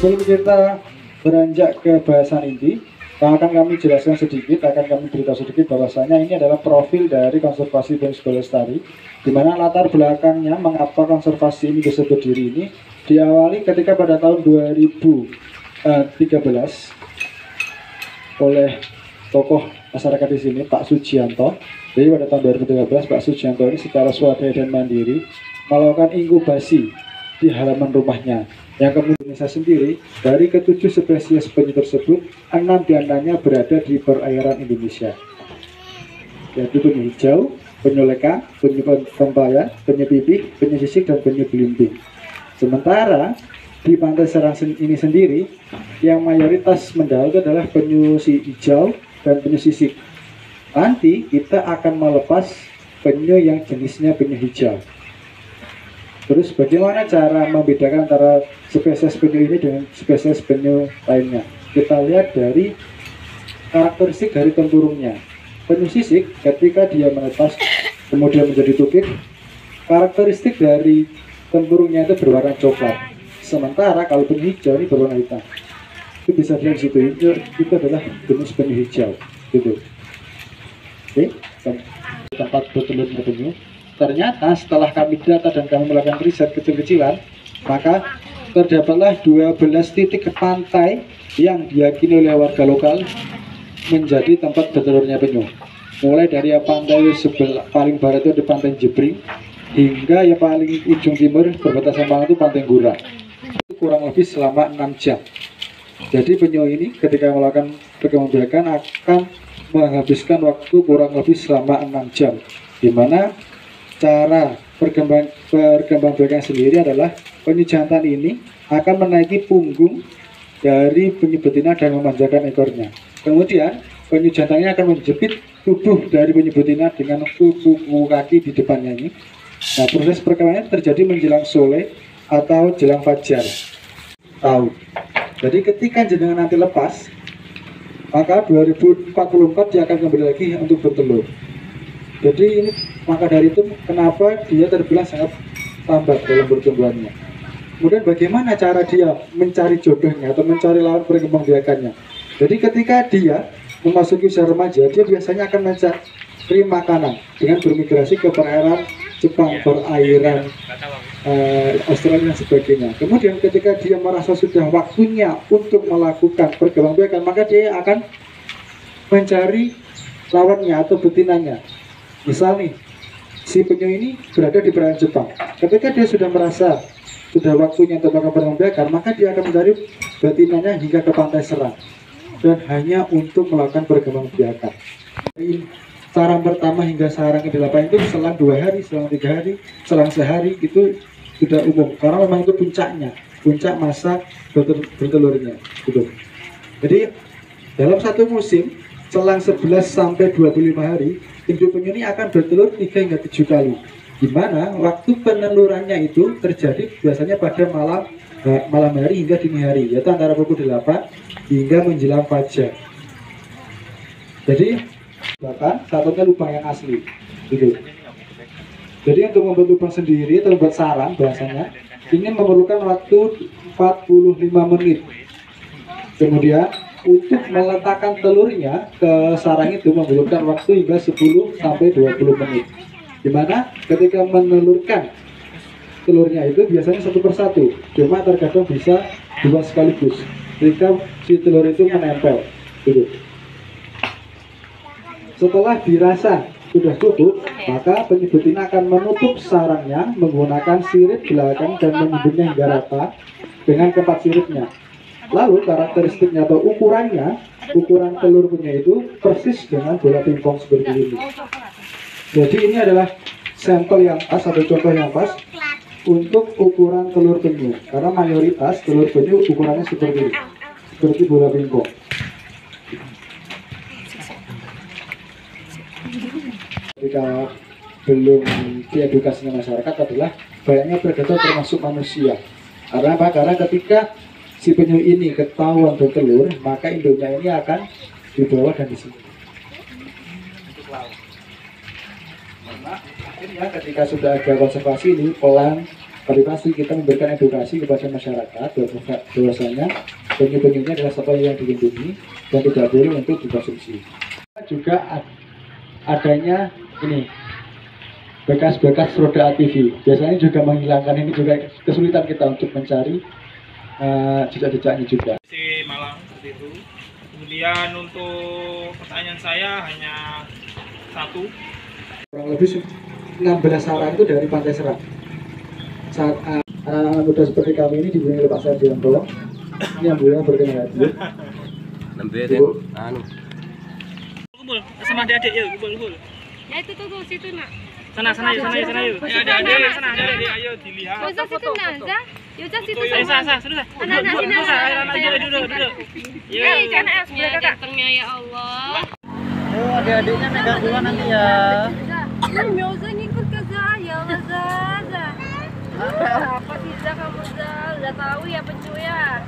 Sebelum kita beranjak ke bahasan inti, akan kami jelaskan sedikit, akan kami beritahu sedikit bahwasanya ini adalah profil dari konservasi penyu sebagai lestari, di mana latar belakangnya mengapa konservasi ini bisa berdiri ini diawali ketika pada tahun 2013 oleh tokoh masyarakat di sini, Pak Sujianto. Jadi pada tahun 2013 Pak Sujianto ini secara swadaya dan mandiri melakukan inkubasi di halaman rumahnya, yang kemudian Indonesia sendiri dari ketujuh spesies penyu tersebut, 6 diantaranya berada di perairan Indonesia, yaitu penyu hijau, penyu leka, penyu pempaya, penyu pipih, penyu sisik, dan penyu belimbing. Sementara di pantai Serang ini sendiri yang mayoritas mendarat adalah penyu hijau dan penyu sisik. Nanti kita akan melepas penyu yang jenisnya penyu hijau. Terus bagaimana cara membedakan antara spesies penyu ini dengan spesies penyu lainnya? Kita lihat dari karakteristik dari tempurungnya. Penyu sisik ketika dia menetas kemudian menjadi tukik, karakteristik dari tempurungnya itu berwarna coklat. Sementara kalau penyu hijau ini berwarna hitam. Itu bisa dilihat di situ, itu adalah jenis penyu hijau. Gitu. Oke, tempat bertelurnya penyu. Ternyata setelah kami data dan kami melakukan riset kecil-kecilan, maka terdapatlah 12 titik pantai yang diyakini oleh warga lokal menjadi tempat bertelurnya penyu. Mulai dari yang pantai sebelah paling barat itu di pantai Jebring, hingga yang paling ujung timur berbatasan Malang itu pantai Gura. Itu kurang lebih selama 6 jam. Jadi penyu ini ketika melakukan perkembangbiakan akan menghabiskan waktu kurang lebih selama 6 jam, di mana cara perkembangbiakan sendiri adalah penyu jantan ini akan menaiki punggung dari penyu betina dan memanjakan ekornya. Kemudian penyu jantannya akan menjepit tubuh dari penyu betina dengan kuku kaki di depannya ini. Nah, proses perkembangan terjadi menjelang sore atau jelang fajar tahun. Jadi ketika jenengan nanti lepas, maka 2044 dia akan kembali lagi untuk bertelur. Jadi ini maka dari itu kenapa dia terbilang sangat lambat dalam pertumbuhannya. Kemudian bagaimana cara dia mencari jodohnya atau mencari lawan perkembangbiakannya. Jadi ketika dia memasuki usia remaja, dia biasanya akan mencari makanan dengan bermigrasi ke perairan Jepang, perairan Australia dan sebagainya. Kemudian ketika dia merasa sudah waktunya untuk melakukan perkembangbiakan, maka dia akan mencari lawannya atau betinanya. Misal nih, si penyu ini berada di perairan Jepang. Ketika dia sudah merasa sudah waktunya untuk melakukan perkembangbiakan, maka dia akan mencari betinanya hingga ke pantai Serang, dan hanya untuk melakukan perkembangbiakan. Sarang pertama hingga sarang ke-8 itu selang 2 hari, selang 3 hari, selang sehari, itu sudah umum karena memang itu puncak masa bertelurnya gitu. Jadi dalam satu musim selang 11 sampai 25 hari induk penyu ini akan bertelur 3 hingga 7 kali, di mana waktu penelurannya itu terjadi biasanya pada malam hari hingga dini hari, yaitu antara pukul 8 hingga menjelang fajar. Jadi bahkan satunya lubang yang asli gitu. Jadi untuk membuat lubang sendiri atau membuat sarang bahasanya ini memerlukan waktu 45 menit. Kemudian untuk meletakkan telurnya ke sarang itu memerlukan waktu hingga 10 sampai 20 menit. Dimana ketika menelurkan telurnya itu biasanya satu persatu, cuma terkadang bisa 2 sekaligus ketika si telur itu menempel gitu. Setelah dirasa sudah tutup, maka penyu betina akan menutup sarangnya menggunakan sirip belakang dan menyebutnya hingga rata dengan keempat siripnya. Lalu karakteristiknya atau ukuran telur penyu itu persis dengan bola pingpong seperti ini. Jadi ini adalah sampel yang pas atau contoh yang pas untuk ukuran telur penyu, karena mayoritas telur penyu ukurannya seperti ini, seperti bola pingpong. Ketika belum diedukasinya masyarakat adalah banyaknya predator termasuk manusia. Karena apa? Karena ketika si penyu ini ketahuan bertelur, maka induknya ini akan dibawa dan disini. Karena akhirnya ketika sudah ada konservasi ini pelan Tapi pasti kita memberikan edukasi kepada masyarakat bahwasanya penyu-penyunya adalah satwa yang dilindungi dan tidak boleh untuk dikonsumsi. Juga adanya ini bekas-bekas roda ATV, biasanya juga menghilangkan, ini juga kesulitan kita untuk mencari jejak-jejaknya juga. Di Malang seperti itu. Kemudian untuk pertanyaan saya hanya satu. Kurang lebih 16 sarang itu dari Pantai Serang. Saat anak-anak muda seperti kami ini dibimbing oleh Pak Sardianto, ini yang beliau berkenan hati. Kumpul sama adik-adik yuk, kumpul. Ya itu tuh situ nak. Sana yuk. Ayo adik-adik sana, adik-adik ayo dilihat. Masa situ Naza? Yuza situ Ayo sama. sudah. Anak-anak sini Anak duduk. Eh, karena asbel gantengnya ya Allah. Ayo adik-adiknya megang dua nanti ya. Yoza ngikut ke saya, Zaza. Apa sih Za kamu Za? Udah tahu ya penyu ya.